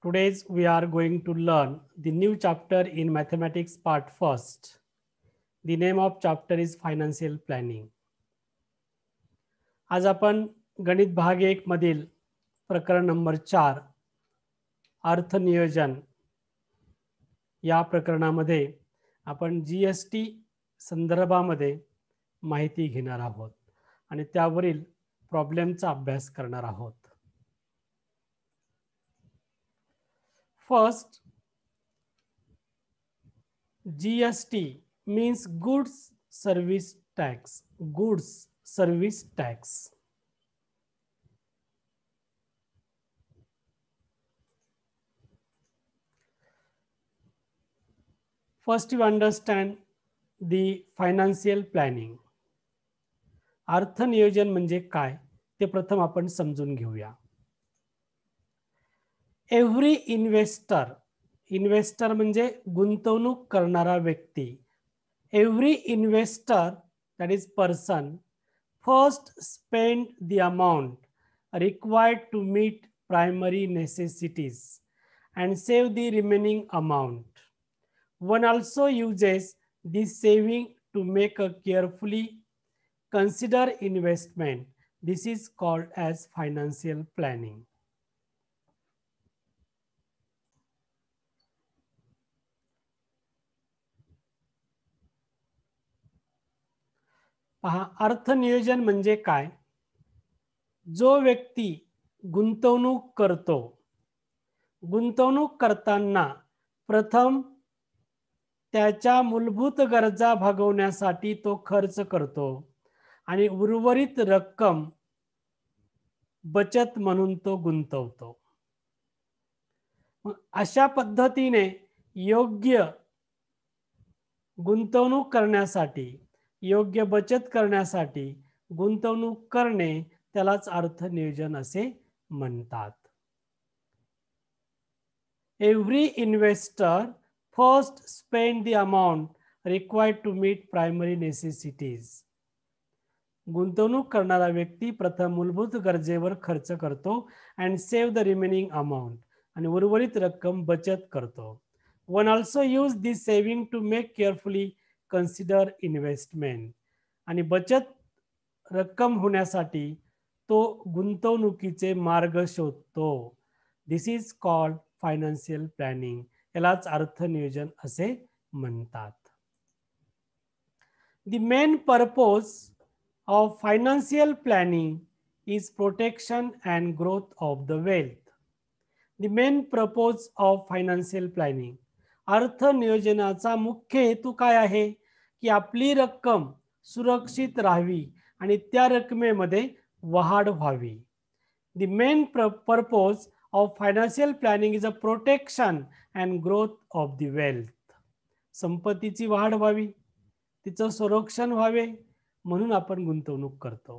Today we are going to learn the new chapter in mathematics part first. The name of chapter is financial planning. आज आपण गणित भाग 1 मधील प्रकरण number 4 अर्थनियोजन या प्रकरणामध्ये आपण जीएसटी संदर्भामध्ये माहिती घेणार आहोत आणि त्यावरील प्रॉब्लेमचा अभ्यास करणार आहोत. First, GST means goods service tax. Goods service tax. First, you understand the financial planning. अर्थनियोजन म्हणजे काय ते प्रथम आपण समजून घेऊया. एव्हरी इन्व्हेस्टर म्हणजे गुंतवणूक करणारा व्यक्ती. Every investor that is person first spend the amount required to meet primary necessities and save the remaining amount. One also uses this saving to make a carefully consider investment. This is called as financial planning. पहा, अर्थनियोजन म्हणजे काय? जो व्यक्ती गुंतवणूक करतो, गुंतवणूक करताना प्रथम त्याच्या मूलभूत गरजा भागवण्यासाठी तो खर्च करतो आणि उर्वरित रक्कम बचत म्हणून तो गुंतवतो. अशा पद्धतीने योग्य गुंतवणूक करण्यासाठी, योग्य बचत करण्यासाठी गुंतवणूक करणे त्यालाच अर्थनियोजन असे म्हणतात. Every investor first spend the amount required to meet primary necessities. गुंतवणूक करणारा व्यक्ती प्रथम मूलभूत गरजेवर खर्च करतो and save the remaining amount आणि उर्वरित रक्कम बचत करतो. One also use this saving to make carefully consider investment. आणि बचत रक्कम होण्यासाठी तो गुंतवणुकीचे मार्ग शोधतो. This is called financial planning. यालाच अर्थनियोजन असे म्हणतात. The main purpose of financial planning is protection and growth of the wealth. The main purpose of financial planning. अर्थनियोजनाचा मुख्य हेतू काय आहे की आपली रक्कम सुरक्षित राहावी आणि त्या रकमेमध्ये वाढ व्हावी. The main purpose of financial planning is a protection and growth of the wealth. संपत्तीची वाढ व्हावी, तिचं संरक्षण व्हावे म्हणून आपण गुंतवणूक करतो.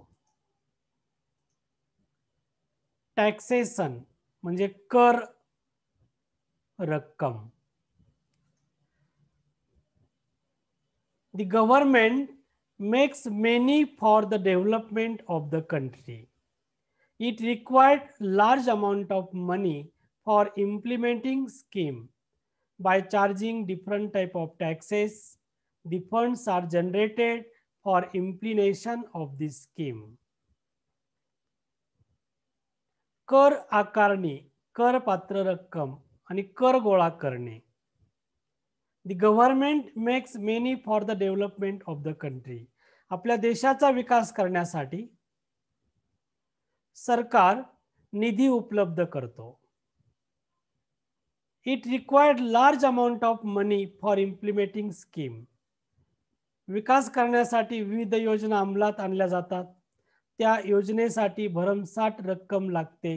टॅक्सेशन म्हणजे कर रक्कम. The government makes many for the development of the country. It required large amount of money for implementing scheme. By charging different type of taxes the funds are generated for implementation of this scheme. कर आकारणी, कर पात्र रक्कम आणि कर गोळा करणे. The government makes many for the development of the country. आपल्या देशाचा विकास करण्यासाठी सरकार निधी उपलब्ध करतो. It required large amount of money for implementing scheme. विकास करण्यासाठी विविध योजना अंमलात आणल्या जातात. त्या योजनेसाठी भरमसाठ रक्कम लागते.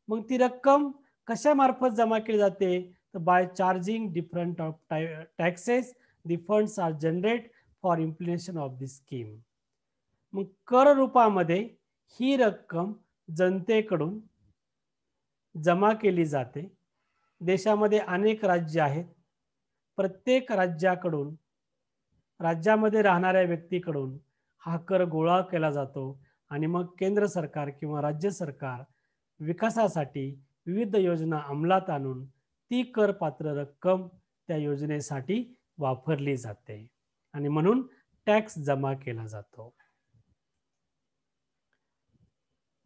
मग ती रक्कम कशामार्फत जमा केली जाते? तर by charging different of taxes the funds are generate for implementation of this scheme. मग कर रूपामध्ये ही रक्कम जनतेकडून जमा केली जाते. देशामध्ये अनेक राज्य आहेत. प्रत्येक राज्याकडून, राज्यामध्ये राहणाऱ्या व्यक्तीकडून हा कर गोळा केला जातो आणि मग केंद्र सरकार किंवा राज्य सरकार विकासासाठी विविध योजना अंमलात आणून ती करपात्र रक्कम त्या योजनेसाठी वापरली जाते आणि म्हणून टॅक्स जमा केला जातो.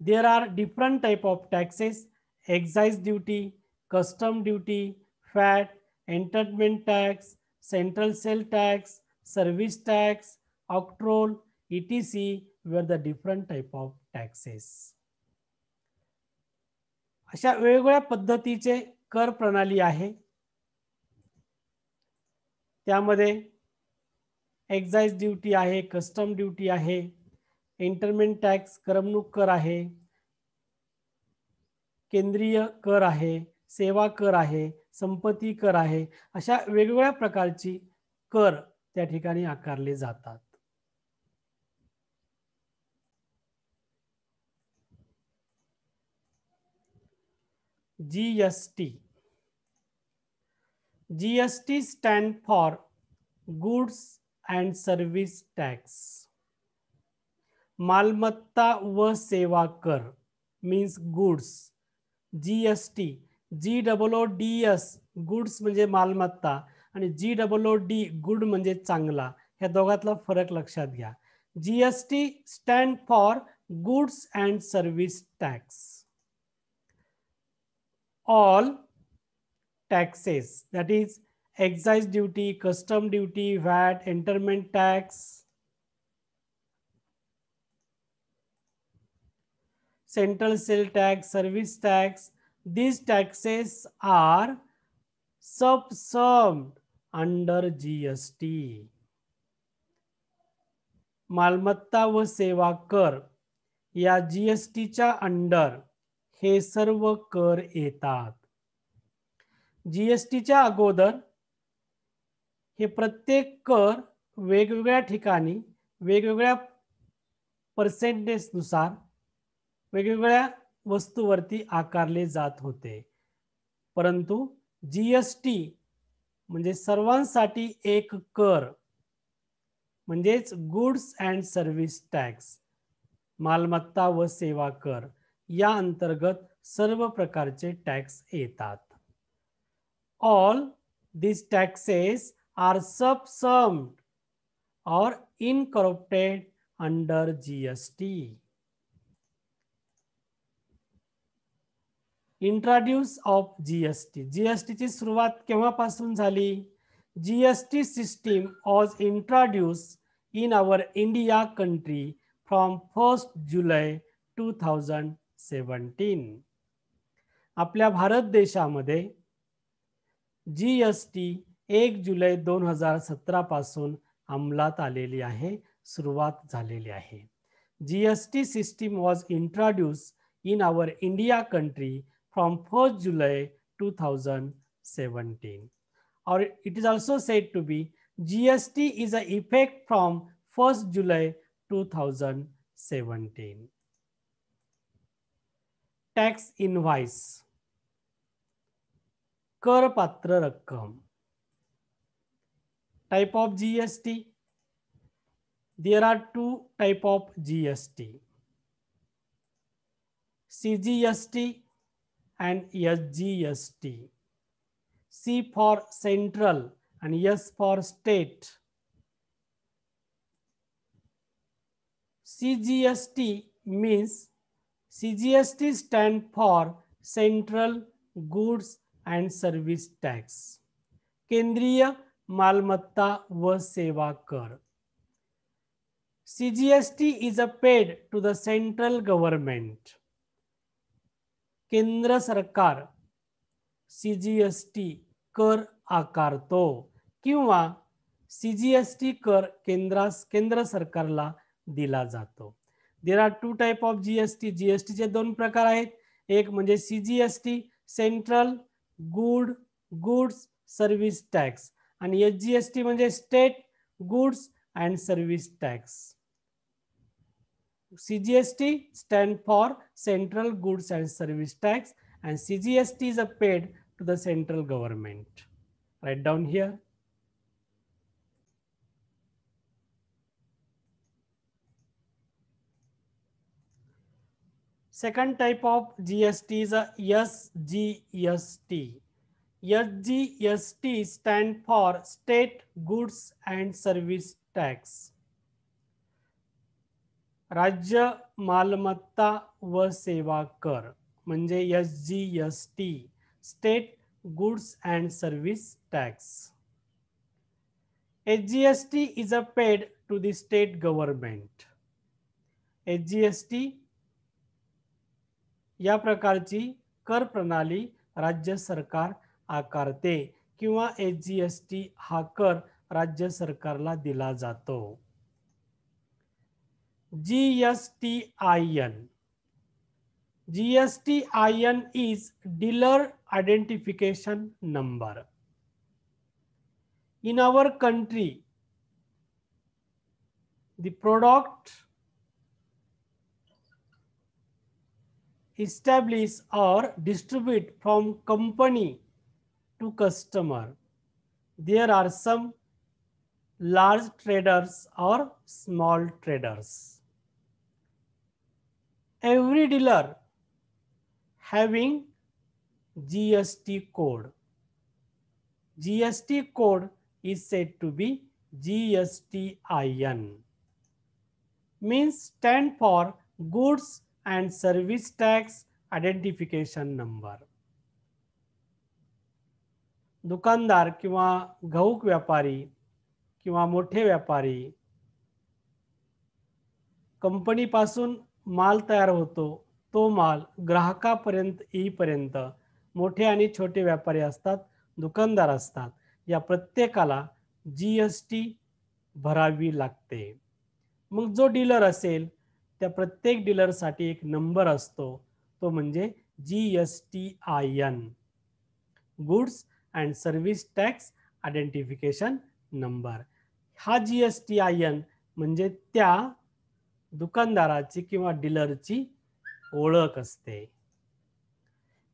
There are different type of taxes: excise duty, custom duty, VAT, entertainment tax, central sale tax, service tax, octroi, etc. were the different type of taxes. अशा वेगवेगळ्या पद्धतीचे कर प्रणाली आहे. त्यामध्ये एक्साइज ड्यूटी आहे, कस्टम ड्यूटी आहे, एंटरटेनमेंट टॅक्स करमणूक कर आहे, केंद्रीय कर आहे, सेवा कर आहे, संपत्ती कर आहे. अशा वेगवेगळ्या प्रकारची कर त्या ठिकाणी आकारले जातात. GST. GST stand for Goods and Service Tax. मालमत्ता व सेवा कर means goods. GST, GOODS goods म्हणजे मालमत्ता आणि GOOD गुड म्हणजे चांगला. ह्या दोघातला फरक लक्षात घ्या. GST stand for Goods and Service Tax. All taxes, that is excise duty, custom duty, VAT, entertainment tax, central sale tax, service tax, these taxes are subsumed under GST. मालमत्ता व सेवा कर या GSTच्या अंडर हे सर्व कर येतात. GSTच्या अगोदर हे प्रत्येक कर वेगवेगळ्या ठिकाणी वेगवेगळ्या पर्सेंटेज नुसार वेगवेगळ्या वस्तूवरती आकारले जात होते. परंतु GST म्हणजे सर्वांसाठी एक कर म्हणजेच गुड्स अँड सर्व्हिस टॅक्स, मालमत्ता व सेवा कर या अंतर्गत सर्व प्रकारचे टॅक्स येतात. All these taxes are subsumed or incorporated under GST. Introduce of GST. GST ची सुरुवात केव्हापासून झाली? GST system was introduced in our India country from 1st July 2017. आपल्या भारत देशामध्ये GST 1 जुलै 2017 पासून अंमलात आलेली आहे, सुरुवात झालेली आहे. GST system was introduced in our India country from 1st July 2017. Or it is also said to be GST is a effect from 1st July 2017. Tax invoice. करपात्र रक्कम. Type of GST. There are two type of GST. CGST and SGST. C for central and S for state. CGST means CGST stand for Central Goods and Service Tax. केंद्रीय मालमत्ता व सेवा कर. CGST is paid to the central government. केंद्र सरकार CGST कर आकारतो किंवा CGST कर केंद्र सरकारला दिला जातो. There are two type of GST. GST चे दोन प्रकार आहेत. एक म्हणजे CGST central goods service tax आणि SGST म्हणजे state goods and service tax. CGST stand for Central Goods and Service Tax and CGST is paid to the central government. Write down here. Second type of GST is a SGST. SGST stand for State Goods and Service Tax. राज्य मालमत्ता व सेवा कर म्हणजे SGST, State Goods and Service Tax. SGST is a paid to the state government. SGST या प्रकारची कर प्रणाली राज्य सरकार आकारते किंवा SGST हा कर राज्य सरकारला दिला जातो. GSTIN. GSTIN is dealer identification number. In our country, the product establish or distribute from company to customer. There are some large traders or small traders. Every dealer having GST code. GST code is said to be GSTIN. Means stand for Goods and Service Tax Identification Number. दुकानदार किंवा घाऊक व्यापारी किंवा मोठे व्यापारी कंपनीपासून माल तयार होतो, तो माल ग्राहकापर्यंत येईपर्यंत मोठे आणि छोटे व्यापारी असतात, दुकानदार असतात, या प्रत्येकाला GST भरावी लागते. मग जो डीलर असेल त्या प्रत्येक डीलरसाठी एक नंबर असतो, तो म्हणजे GSTIN, goods and service tax identification number. हा GSTIN म्हणजे त्या दुकानदाराची किंवा डीलरची ओळख असते.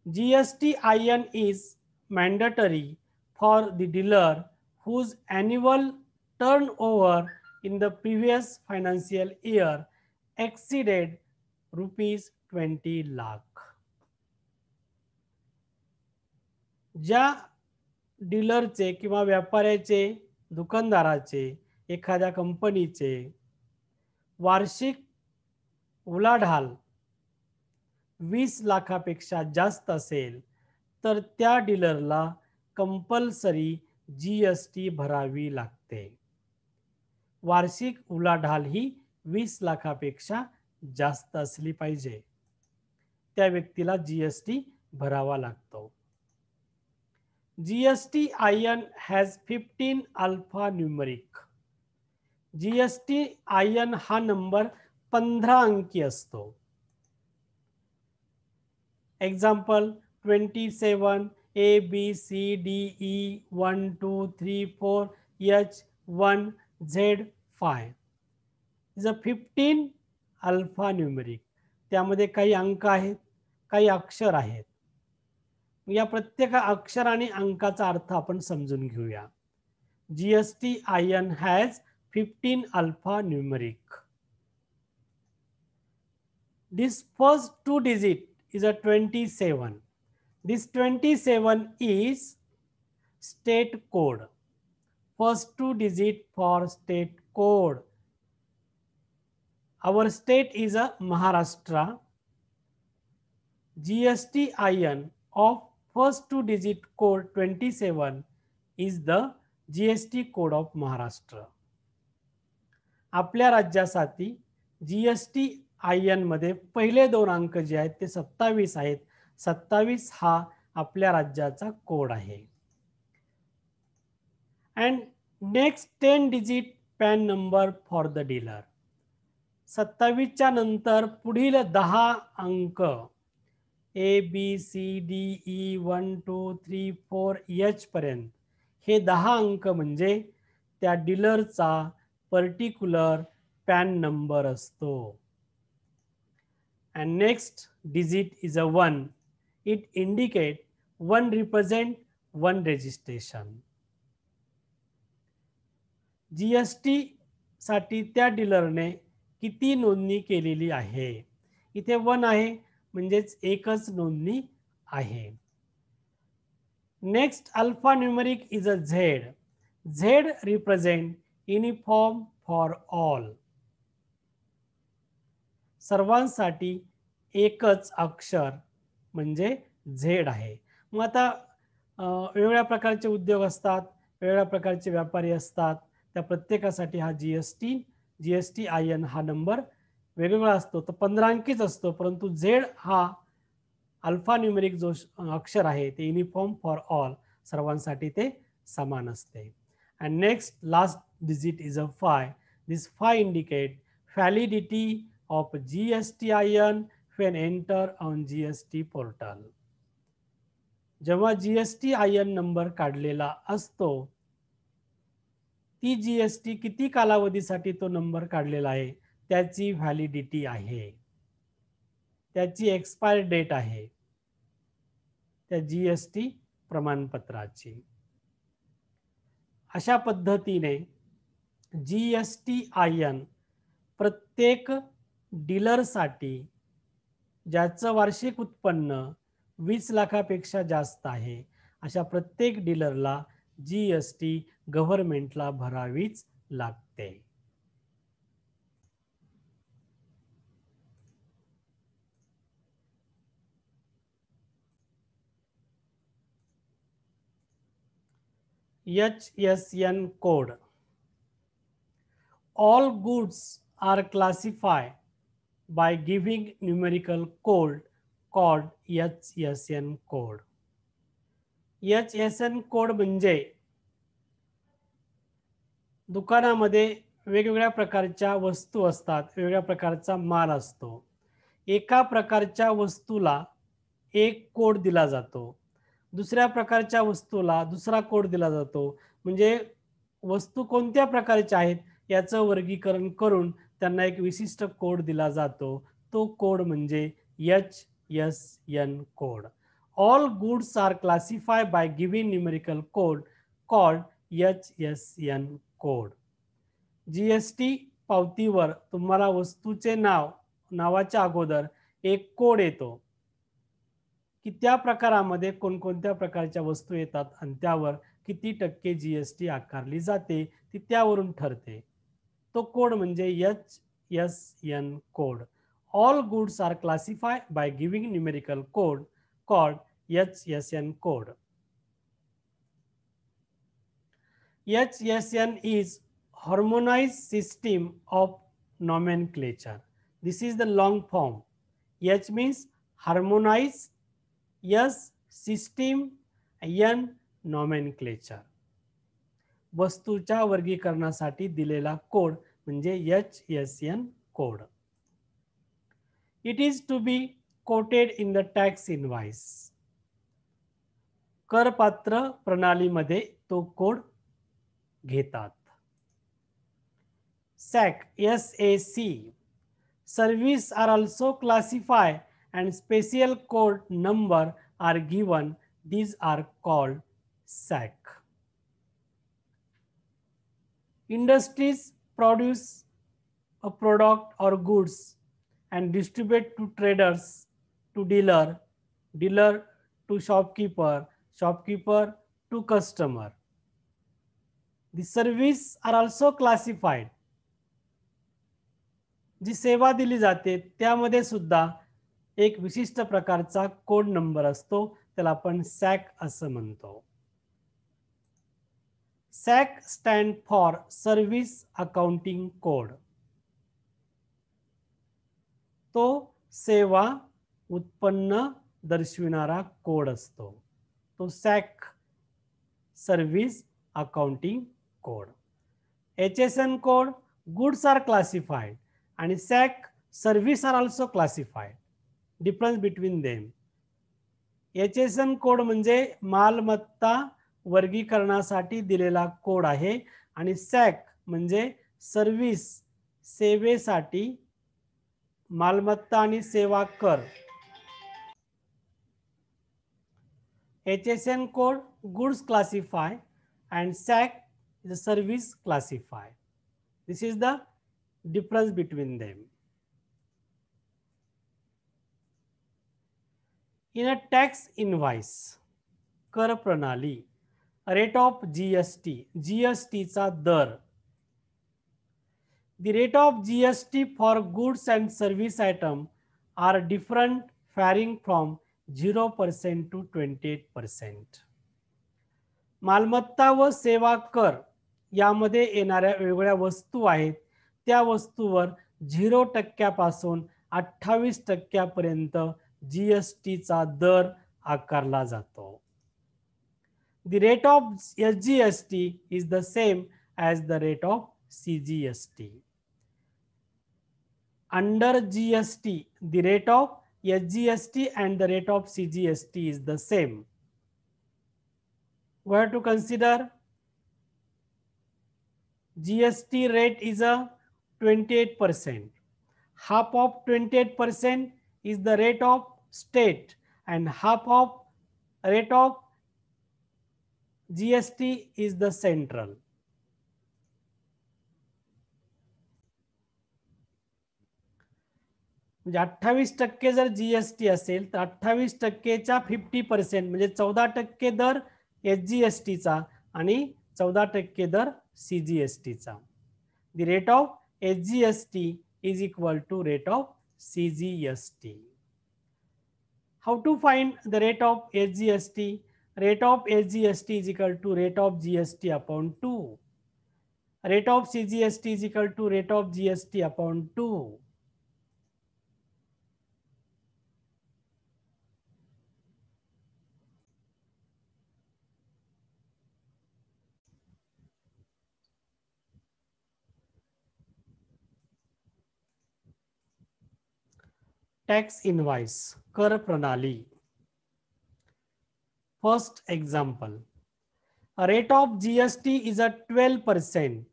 GSTIN is mandatory for the dealer whose annual turnover in the previous financial year exceeded ₹20 lakh. ज्या डीलरचे किंवा व्यापाऱ्याचे, दुकानदाराचे, एखाद्या कंपनीचे वार्षिक उलाढाल 20 लाखापेक्षा जास्त असेल तर त्या डीलरला कंपल्सरी GST भरावी लागते. वार्षिक उलाढाल ही 20 लाखापेक्षा जास्त असली पाहिजे, त्या व्यक्तीला GST भरावा लागतो. GSTIN has 15 alphanumeric. GSTIN हा नंबर 15 अंकी असतो. Example 27 ABCDE 1 2 3 4 H1 Z5 is a 15 alphanumeric. त्यामध्ये काही अंक आहेत, काही अक्षर आहेत. या प्रत्येक अक्षर आणि अंकाचा अर्थ आपण समजून घेऊया. GSTIN has 15 alphanumeric. This first two digit is a 27. This 27 is state code. First two digit for state code. Our state is a Maharashtra. GSTIN of first two digit code 27 is the GST code of Maharashtra. आपल्या राज्यासाठी GSTIN मध्ये पहिले दोन अंक जे आहेत ते 27 आहेत. 27 हा आपल्या राज्याचा कोड आहे. And next 10 digit PAN number for the dealer. 27 च्या नंतर पुढील 10 अंक ABCDE 1 2 3 4 H पर्यंत हे 10 अंक म्हणजे त्या डीलरचा पर्टिक्युलर पॅन नंबर असतो. And next digit is a 1. It indicates 1 represent 1 registration. GST साठी त्या डीलरने किती नोंदणी केलेली आहे. इथे 1 आहे म्हणजेच एकच नोंदणी आहे. Next alpha numeric is a Z. Z represent uniform for all. सर्वांसाठी एकच अक्षर म्हणजे झेड आहे. मग आता वेगवेगळ्या प्रकारचे उद्योग असतात, वेगवेगळ्या प्रकारचे व्यापारी असतात, त्या प्रत्येकासाठी हा GSTIN हा नंबर वेगवेगळा असतो. तो 15 अंकीच असतो, परंतु झेड हा अल्फा न्यूमेरिक जो अक्षर आहे ते युनिफॉर्म फॉर ऑल, सर्वांसाठी ते समान असते. And next last digit is a 5. This 5 indicate validity of GSTIN when enter on GST portal. जेव्हा GSTIN नंबर काढलेला असतो, ती GST किती कालावधीसाठी तो नंबर काढलेला आहे त्याची व्हॅलिडिटी आहे, त्याची एक्सपायर डेट आहे त्या GST प्रमाणपत्राची. अशा पद्धतीने GSTIN प्रत्येक डीलरसाठी ज्याचं वार्षिक उत्पन्न 20 लाखापेक्षा जास्त आहे अशा प्रत्येक डीलरला GST गव्हर्नमेंटला भरावीच लागते. HSN code. All goods are classified by giving numerical code called HSN code. HSN code म्हणजे दुकानामध्ये वेगवेगळ्या प्रकारच्या वस्तू असतात, वेगवेगळ्या प्रकारचा माल असतो. एका प्रकारच्या वस्तूला एक कोड दिला जातो, दुसऱ्या प्रकारच्या वस्तूला दुसरा कोड दिला जातो. म्हणजे वस्तू कोणत्या प्रकारच्या आहेत याचं वर्गीकरण करून त्यांना एक विशिष्ट कोड दिला जातो. तो कोड म्हणजे HSN code. All goods are classified by giving numerical code called HSN code. GST पावतीवर तुम्हाला वस्तूचे नावाच्या अगोदर एक कोड येतो की त्या प्रकारामध्ये कोणकोणत्या प्रकारच्या वस्तू येतात आणि त्यावर किती टक्के GST आकारली जाते ती त्यावरून ठरते. तो कोड म्हणजे HSN code. All goods are classified by giving numerical code called HSN code. HSN is harmonized system of nomenclature. This is the long form. H means harmonize, S system, N nomenclature. वस्तूच्या वर्गीकरणासाठी दिलेला code म्हणजे HSN code. It is to be quoted in the tax invoice. करपात्र प्रणालीमध्ये तो code घेतात. SAC service are also classified and special code number are given. These are called SAC. Industries produce a product or goods and distribute to traders, to dealer to shopkeeper, shopkeeper to customer. The service are also classified. जी सेवा दिली जाते त्यामध्ये सुद्धा एक विशिष्ट प्रकारचा code number असतो, त्याला आपण SAC असं म्हणतो. SAC stand for service accounting code. तो सेवा उत्पन्न दर्शविणारा कोड असतो. तो SAC service accounting code. HSN code goods are classified आणि SAC service are also classified. Difference between them. HSN code म्हणजे मालमत्ता वर्गीकरणासाठी दिलेला कोड आहे आणि SAC म्हणजे सर्व्हिस सेवेसाठी मालमत्ता आणि सेवा कर. HSN code goods classify and SAC is a service classify. This is the difference between them. In a tax invoice, कर प्रणाली, rate of GST, GST चा दर. The rate of GST for goods and service item are different, varying from 0% to 28%. मालमत्ता व सेवा कर यामध्ये येणाऱ्या वेगवेगळ्या वस्तू आहेत, त्या वस्तूवर 0% पासून 28% GST चा दर आकारला जातो. The rate of SGST is the same as the rate of CGST. Under GST, the rate of SGST and the rate of CGST is the same. We have to consider GST rate is a 28%. Half of 28% is the rate of state and half of rate of GST is the central. म्हणजे 28% जर GST असेल तर 28%च्या 50% म्हणजे 14% दर SGST चा आणि 14% दर CGST चा. The rate of SGST is equal to rate of CGST. How to find the rate of SGST? Rate of SGST is equal to rate of GST upon 2. Rate of CGST is equal to rate of GST upon 2. Tax invoice, कर प्रणाली. First example, a rate of GST is a 12%.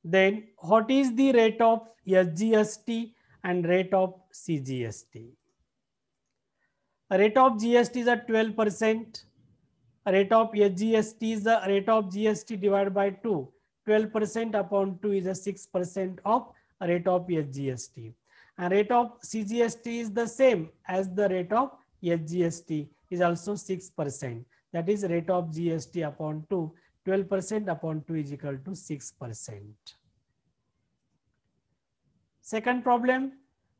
Then what is the rate of SGST and rate of CGST? A rate of GST is a 12%. A rate of SGST is the rate of GST divided by 2. 12% upon 2 is a 6% of rate of SGST. And rate of CGST is the same as the rate of SGST is also 6%. That is rate of GST upon 2. 12% upon 2 is equal to 6%. Second problem,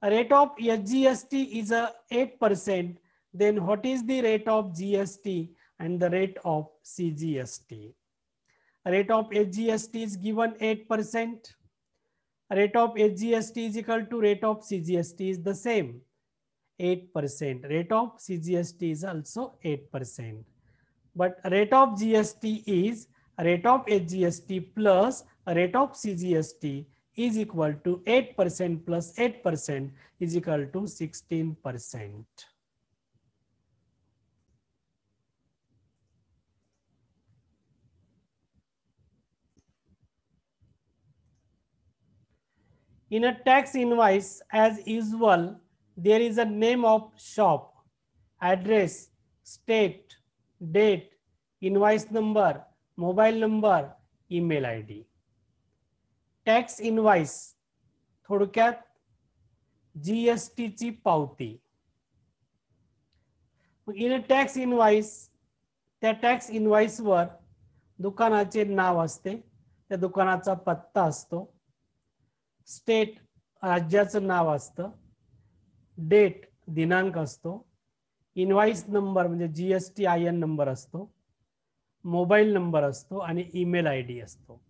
a rate of SGST is a 8%. Then what is the rate of GST and the rate of CGST? Rate of SGST is given 8%. Rate of SGST is equal to rate of CGST is the same 8%. Rate of CGST is also 8%. But rate of GST is rate of SGST plus rate of CGST is equal to 8% plus 8% is equal to 16%. In a tax invoice, as usual, there is a name of shop, address, state, date, invoice number, mobile number, email ID. Tax invoice थोडक्यात GST ची पावती. In a tax invoice, त्या tax invoice वर दुकानाचे नाव असते, त्या दुकानाचा पत्ता असतो, स्टेट राज्याचं नाव असतं, डेट दिनांक असतो, इनवॉइस नंबर म्हणजे GSTIN नंबर असतो, मोबाईल नंबर असतो आणि ईमेल ID असतो.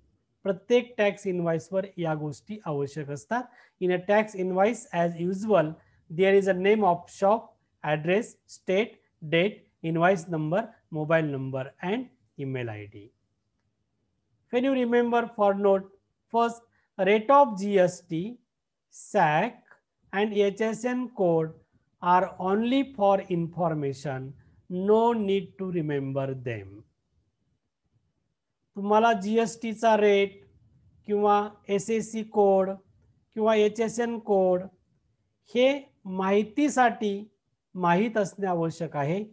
प्रत्येक टॅक्स इनवॉइस वर या गोष्टी आवश्यक असतात. In a tax invoice as usual there is a name of shop, address, state, date, invoice number, mobile number and email ID. When you remember for note, first rate of GST, SAC and HSN code are only for information. No need to remember them. तुम्हाला GST चा rate किंवा SAC code किंवा HSN code हे माहितीसाठी माहित असणे आवश्यक आहे.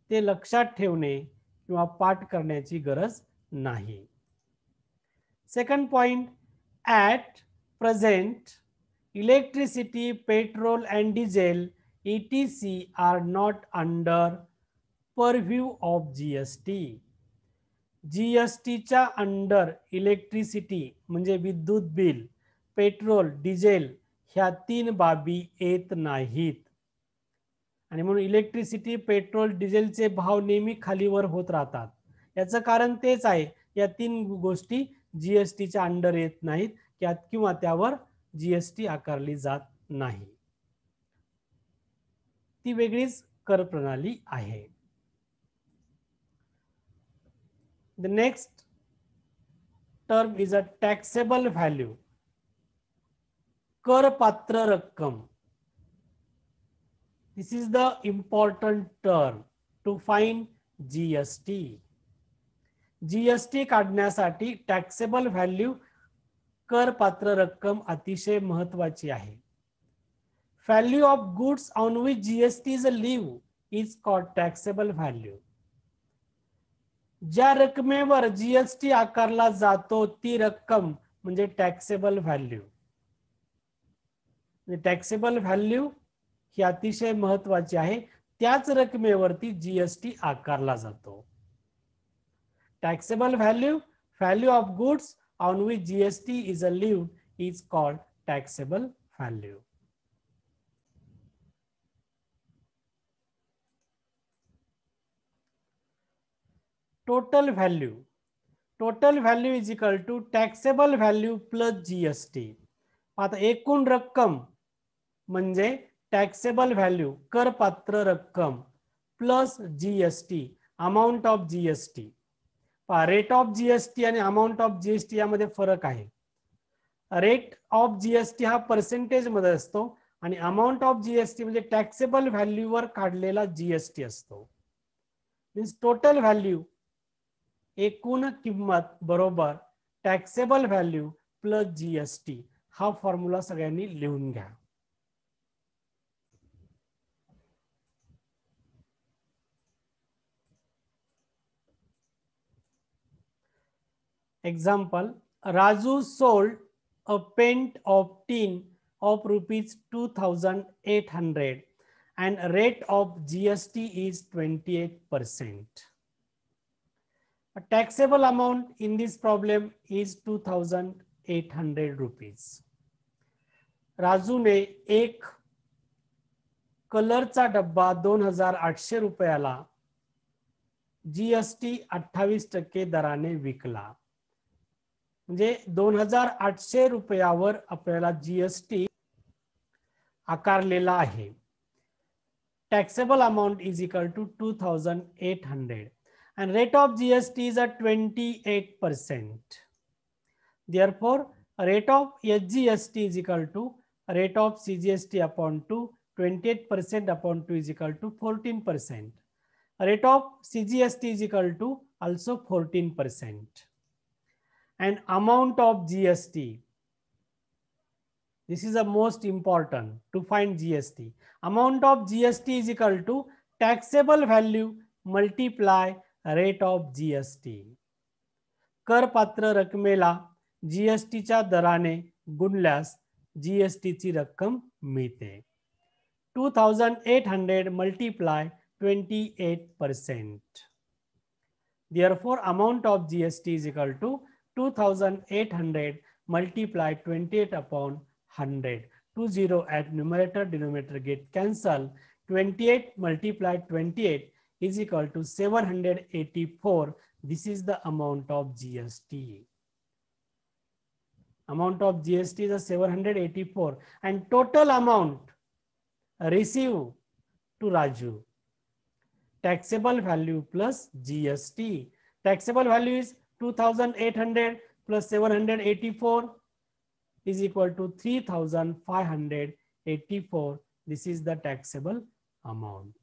ते लक्षात ठेवणे किंवा पाठ करण्याची गरज नाही. Second point, at present Electricity, petrol and diesel etc are not under purview of GST. जीएसटीच्या अंडर इलेक्ट्रिसिटी म्हणजे विद्युत बिल, पेट्रोल, डिझेल ह्या 3 बाबी येत नाहीत. आणि म्हणून इलेक्ट्रिसिटी, पेट्रोल, डिझेलचे भाव नेहमी खालीवर होत राहतात. याचं कारण तेच आहे, या 3 गोष्टी जीएसटीच्या अंडर येत नाहीत किंवा त्यावर जीएसटी आकारली जात नाही. ती वेगळीच कर प्रणाली आहे. The next term is a taxable value. करपात्र रक्कम. This is the important term to find GST. GST काढण्यासाठी taxable value करपात्र रक्कम अतिशय महत्वाची आहे. Value of goods on which GST is levied is called taxable value. ज्या रकमेवर जीएसटी आकारला जातो ती रक्कम म्हणजे टॅक्सेबल व्हॅल्यू. टॅक्सेबल व्हॅल्यू ही अतिशय महत्वाची आहे. त्याच रकमेवरती जीएसटी आकारला जातो. Taxable value, value of goods on which GST is levied is called taxable value. Total value. Total value is equal to taxable value plus GST. आता एकूण रक्कम म्हणजे टॅक्सेबल व्हॅल्यू करपात्र रक्कम plus GST, amount of GST. Rate of GST आणि amount of GST यामध्ये फरक आहे. रेट ऑफ जीएसटी हा पर्सेंटेज मध्ये असतो आणि अमाउंट ऑफ जीएसटी म्हणजे टॅक्सेबल व्हॅल्यूवर काढलेला जीएसटी असतो. मीन्स टोटल व्हॅल्यू एकूण किंमत बरोबर टॅक्सेबल व्हॅल्यू प्लस जीएसटी. हा फॉर्म्युला सगळ्यांनी लिहून घ्या. Example, Raju sold a pint of tin of rupees 2,800 and rate of GST is 28%. A taxable amount in this problem is 2,800 rupees. Raju ने एक कलरचा डब्बा 2,800 रुपयाला जीएसटी 28% दराने विकला. म्हणजे 2,800 रुपयावर आपल्याला जीएसटी आकारलेला आहे. Taxable amount is equal to 2,800 and rate of GST is at 28%. Therefore, rate of SGST is equal to rate of CGST upon 2. 28% upon 2 is equal to 14%. Rate of CGST is equal to also 14%. And amount of GST. This is the most important to find GST. Amount of GST is equal to taxable value multiply rate of GST. करपात्र रकमेला जीएसटीच्या दराने गुणल्यास जीएसटीची रक्कम मिळते. 2,800 multiply 28%. Therefore, amount of GST is equal to 2,800 multiply 28 upon 100. 20 at numerator denominator get cancelled. 28 multiply 28 is equal to 784. This is the amount of GST. Amount of GST is 784 and total amount received to Raju. Taxable value plus GST. Taxable value is 2,800 plus 784 is equal to 3,584. This is the taxable amount.